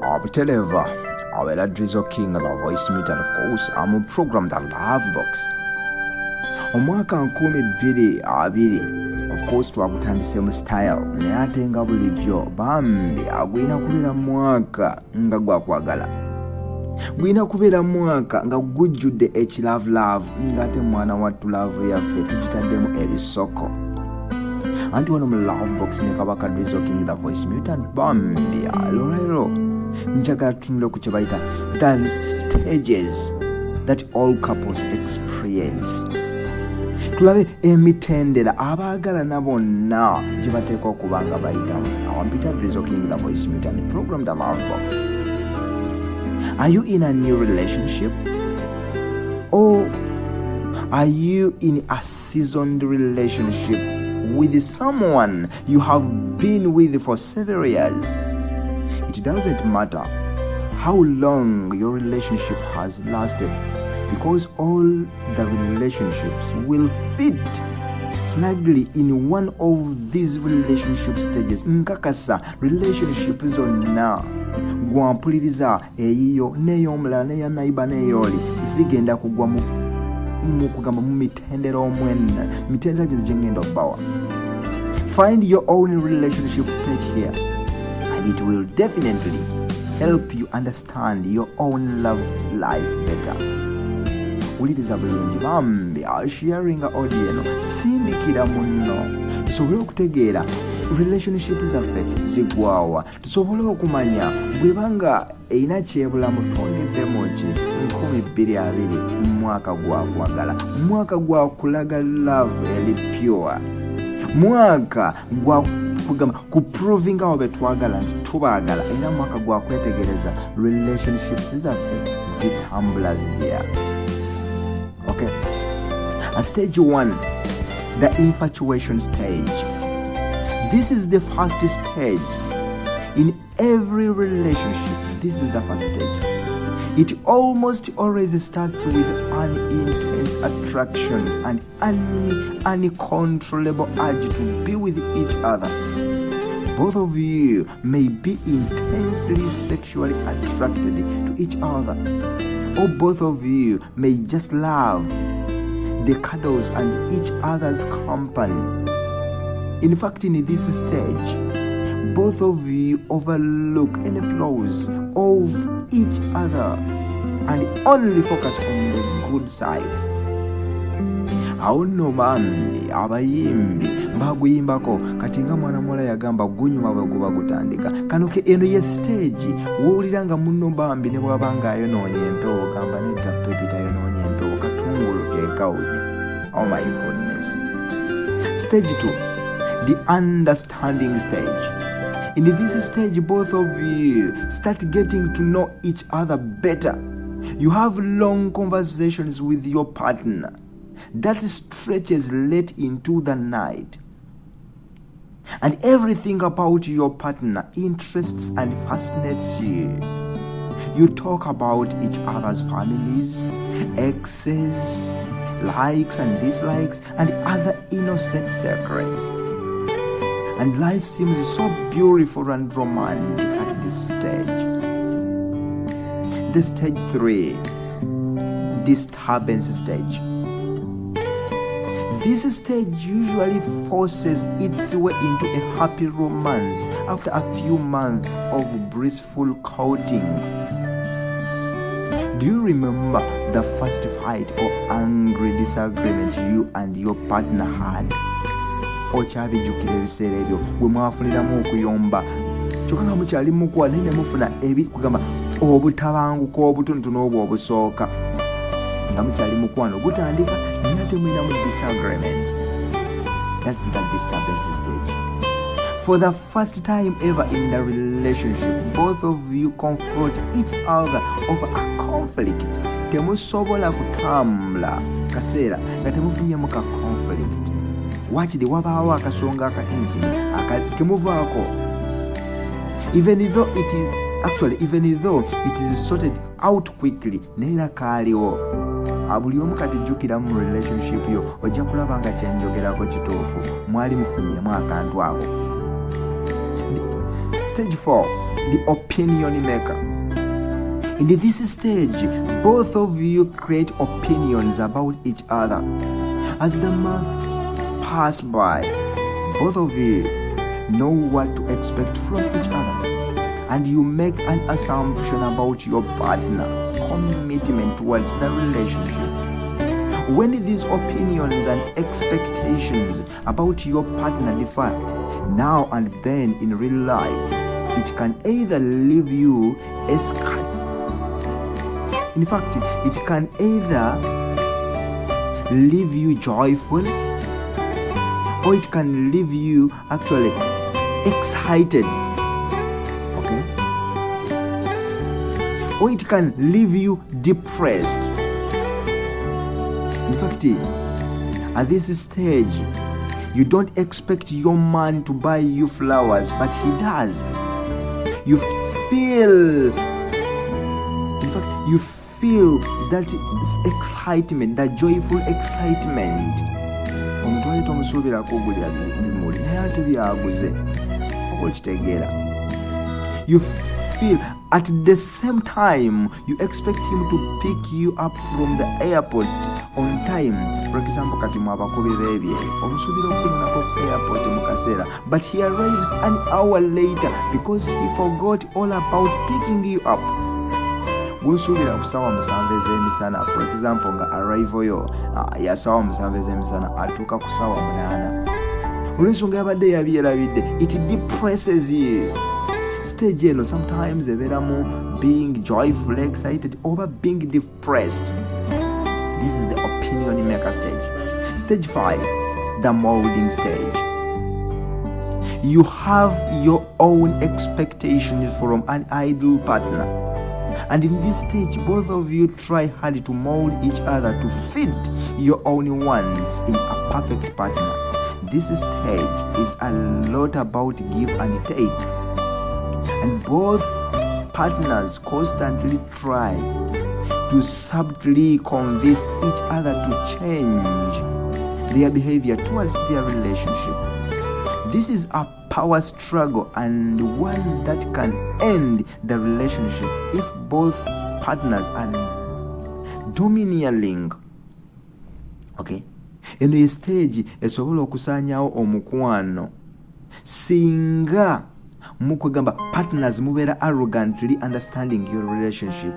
Abiteleva, our Drizzle King, the voice mutant, of course, I'm a program that Love Box. Omwaka 2022, of course, twakutandise mu style, naye ate nga bulijjo bambi agwina kubeera mwaka nga gwakwagala. Gwina kubeera mwaka nga gujjudde ekilove ng'ate mwana wattu love yaffe tugitaddemu ebisoko. Anti wano mu Love Box ne Kabaka Drizzle King, the voice mutant, bambi alolero njagala tutunule ku kye bayita the stages that all couples experience. Tulabe emitendera abaagalana bonna gye bateekwa okuba nga bayitamu. Awampita Drizzle King, the voice mutant, program the Love Box. Are you in a new relationship? Or are you in a seasoned relationship with someone you have been with for several years? It doesn't matter how long your relationship has lasted, because all the relationships will fit snugly in one of these relationship stages. Nkakasa relationship zonna gwampuliriza eyiyo n'ey'omulala n'eya naiba n'ey'oli zigenda kugwa mu kugamba mu mitendera omwenna. Mitendera gino gye ngenda okubawa. Find your own relationship stage here, and it will definitely help you understand your own love life better. Uliriza bulungi bambi sharinga audio eno sindikira munno tusobole okutegeera relationship zaffe zigwawa, tusobole okumanya bwebanga erina kyebulamu twongeddemu ki 2020 mu mwaka gwa kwagala, mwaka gwa kulaga love eri pure, mwaka gwa kugamba kuproving awo betwagala nti tubaagala, era mwaka gwa kwetegereza relationships zaffe zitambula zitya. Okay. Stage 1, the infatuation stage. This is the first stage in every relationship. This is the first stage. It almost always starts with an intense attraction and an uncontrollable urge to be with each other. Both of you may be intensely sexually attracted to each other, or both of you may just love the cuddles and each other's company. In fact, in this stage, both of you overlook any flaws of each other and only focus on the good sides. Awo nno bambi abayimbi baguyimbako kati nga mwana muwala yagamba gunyuma bwe guba gutandika. Kano ke eno ye stage wowulira nga munno bambi ne bw'abanga ayonoonye empewo gamba nedda pepita ayonoonye empewo katungulu keekawunye. Oh my goodness. Stage 2, the understanding stage. In this stage, both of you start getting to know each other better. You have long conversations with your partner that stretches late into the night, and everything about your partner interests and fascinates you. You talk about each other's families, exes, likes and dislikes, and other innocent secrets. And life seems so beautiful and romantic at this stage. The stage 3, disturbance stage. This stage usually forces its way into a happy romance after a few months of blissful courting. Do you remember the first fight or angry disagreement you and your partner had? Okyabijjukira ebiseera ebyo bwe mwafuniramu okuyomba kyokka nga mukyali mukuwa naye ne mufuna kugamba obutabanguko obutonotono obwo obusooka nga mukyali mukwano gutandika naye ate mulinamu disagreements. That is the disturbance stage. For the first time ever in the relationship, both of you confront each other over a conflict. Temusobola kutambula kaseera nga temufunyemu ka conflict. Wakiri wabaawo akasonga akatinitini kemuvaako. Even though it is sorted out quickly, neera kaaliwo. Buli omu kati jjukira mu relationship yo ojja kulaba nga kyenjogerako kituufu, mwali mufunyemu akantu ako. Stage 4, the opinion maker. In this stage, both of you create opinions about each other. As the months pass by, both of you know what to expect from each other, and you make an assumption about your partner, commitment towards the relationship. When these opinions and expectations about your partner differ now and then in real life, it can either leave you in fact, it can either leave you joyful, or it can leave you actually excited, okay? Or it can leave you depressed. In fact, at this stage, you don't expect your man to buy you flowers, but he does. You feel that excitement, that joyful excitement. You feel at the same time you expect him to pick you up from the airport on time. For example, but he arrives an hour later because he forgot all about picking you up. Bw'osuubira ku ssaawa 7 ez'emisana, for example nga arrival yo ya ssaawa 7 ez'emisana atuuka ku ssaawa 8. Olw'ensonga yabadde yabyerabidde, it depresses you. Stage eno sometimes ebeeramu being joyful, excited, oba being depressed. This is the opinion maker stage. Stage 5, the molding stage. You have your own expectations from an ideal partner. And in this stage, both of you try hard to mold each other to fit your own wants in a perfect partner. This stage is a lot about give and take. And both partners constantly try to subtly convince each other to change their behavior towards their relationship. This is a power struggle and one that can end the relationship if both partners are domineering. Okay? Eno ye stage esobola okusaanyawo omukwano singa mukwegamba partners mubeera arrogantly understanding your relationship.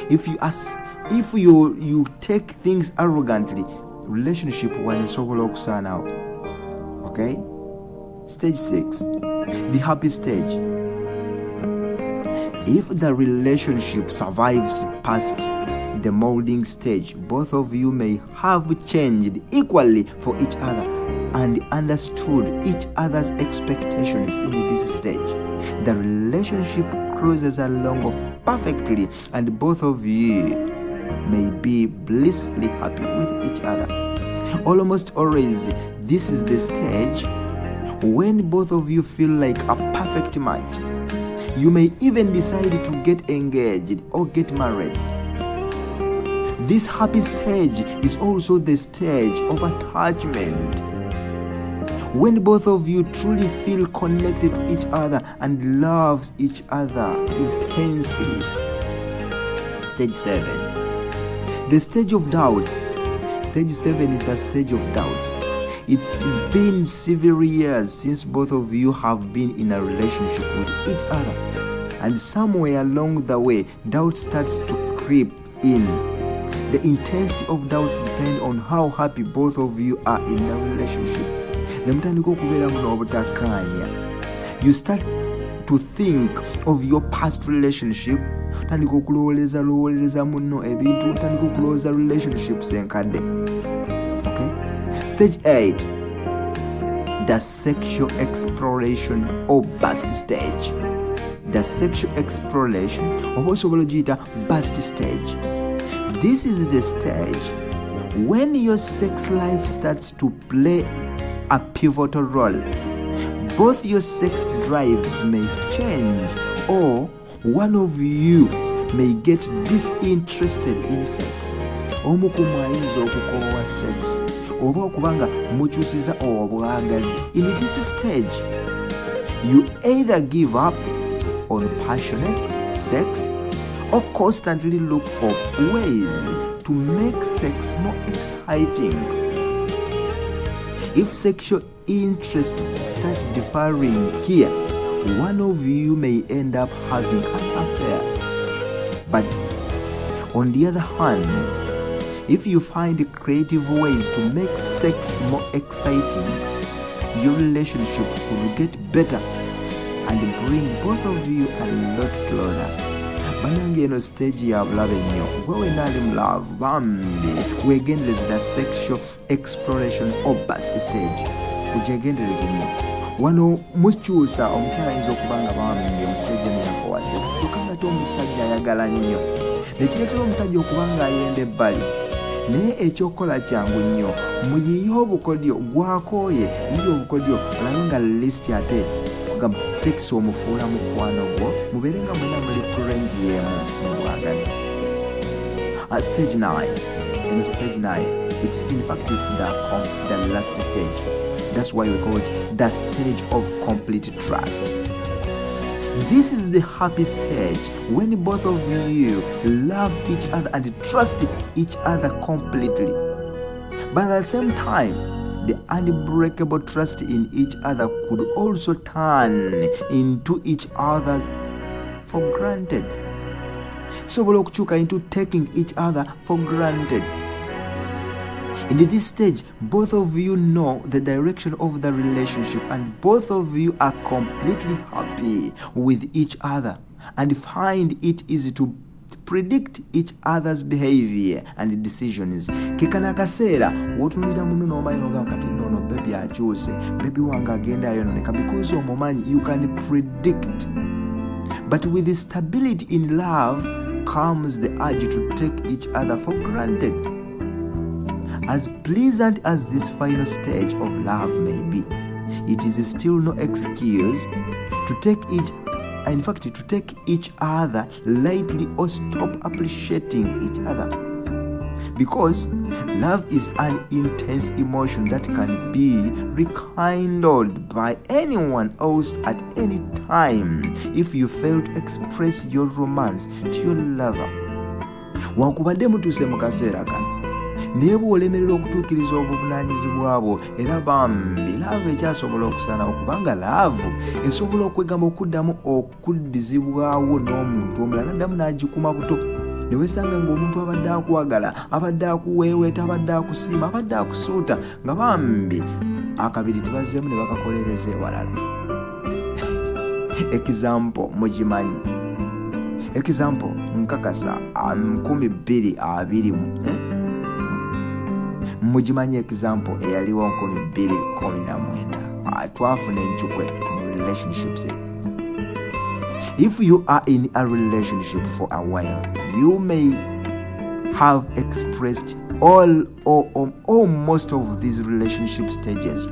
If you take things arrogantly, relationship esobola okusaanawo. Okay? Stage 6, the happy stage. If the relationship survives past the molding stage, both of you may have changed equally for each other and understood each other's expectations in this stage. The relationship cruises along perfectly and both of you may be blissfully happy with each other. Almost always, this is the stage when both of you feel like a perfect match. You may even decide to get engaged or get married. This happy stage is also the stage of attachment, when both of you truly feel connected to each other and loves each other intensely. Stage 7, the stage of doubts. Stage 7 is a stage of doubts. It's been several years since both of you have been in a relationship with each other, and somewhere along the way, doubt starts to creep in. The intensity of doubts depends on how happy both of you are in the relationship. You start to think of your past relationship. Okay? Stage 8, the sexual exploration or burst stage. The sexual exploration, or also burst stage. This is the stage when your sex life starts to play a pivotal role. Both your sex drives may change, or one of you may get disinterested in sex. oba okubanga mukyusiza obwagazi. In this stage, You either give up on passionate sex or constantly look for ways to make sex more exciting. If sexual interests start differing here, one of you may end up having an affair. But on the other hand, if you find creative ways to make sex more exciting, your relationship will get better and bring both of you a lot closer. Banange eno stage ya bulabe nnyo wewe nali mu love bambi wegendereze the sexual exploration or bust stage ujegendereze nnyo wano mukyusa omukyala ayinza okubanga bambi mu stage eno yakowa sex kyokka kyo omusajja ayagala nnyo nekireetera omusajja okubanga ayenda ebbali naye ekyokukola kyangu nnyo muyiye obukodyo gwakooye yiye obukodyo olabe nga list ate kugamba sex omufuula mukwano gwo mubeere nga mwena muli kurengi yemu mu bwagazi. Stage 9. In stage 9, it's the last stage. That's why we call it the stage of complete trust. This is the happy stage when both of you love each other and trust each other completely. But at the same time, the unbreakable trust in each other could also turn into each other for granted. Sobola okukyuka into taking each other for granted. In this stage, both of you know the direction of the relationship and both of you are completely happy with each other and find it easy to predict each other's behavior and decisions. Kekana kaseera wotunulira muno n'omanyi nga kati nono baby akyuse baby wange agenda ayononeka because omumanyi you can predict. But with the stability in love comes the urge to take each other for granted. As pleasant as this final stage of love may be, it is still no excuse to take each other lightly or stop appreciating each other. Because love is an intense emotion that can be rekindled by anyone else at any time if you fail to express your romance to your lover. Wankubadde mutuuse mu kaseera kano naye bw'olemerera okutuukiriza obuvunaanyizibwa bwo era bambi laavu ekyasobola okusana okubanga laavu esobola okwegamba okuddamu okuddizibwawo n'omuntu omulala naddamu n'agikuma buto ne weesanga ng'omuntu abadde akwagala abadde akuweeweeta abadde akusiima abadde akusuuta nga bambi akabiri tebazzeemu ne bakakolereza ewalala. Mugimanyi example nkakasa 2020 mugimanyi example eyaliwo 2019 twafuna enkyukwe mu relationships. If you are in a relationship for a while, you may have expressed all or most of these relationship stages.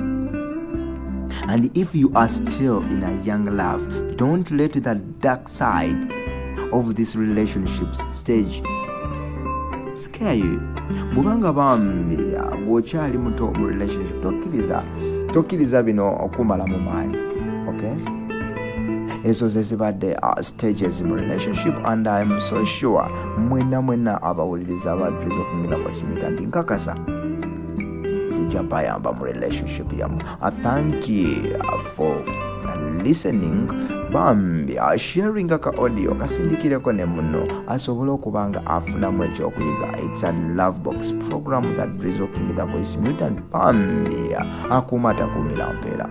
And if you are still in a young love, don't let the dark side of this relationship stage scare you. Bubanga bambi gwokyali muto mu relationship tokkiriza bino okumala mu maanyi. Okay? Ezo ze zibadde stages mu relationship, and I'm so sure mwena abawuliriza abadrizo okunyira kwasimita ndi nkakasa zijja bayamba mu relationship yamu. Thank you for listening. Bambi sharing aka audio kasindikireko ne muno asobola okubanga afunamu ekyokuyiga. It's a love box program that Drizo King the voice mutant bambi akumata kumira mpera.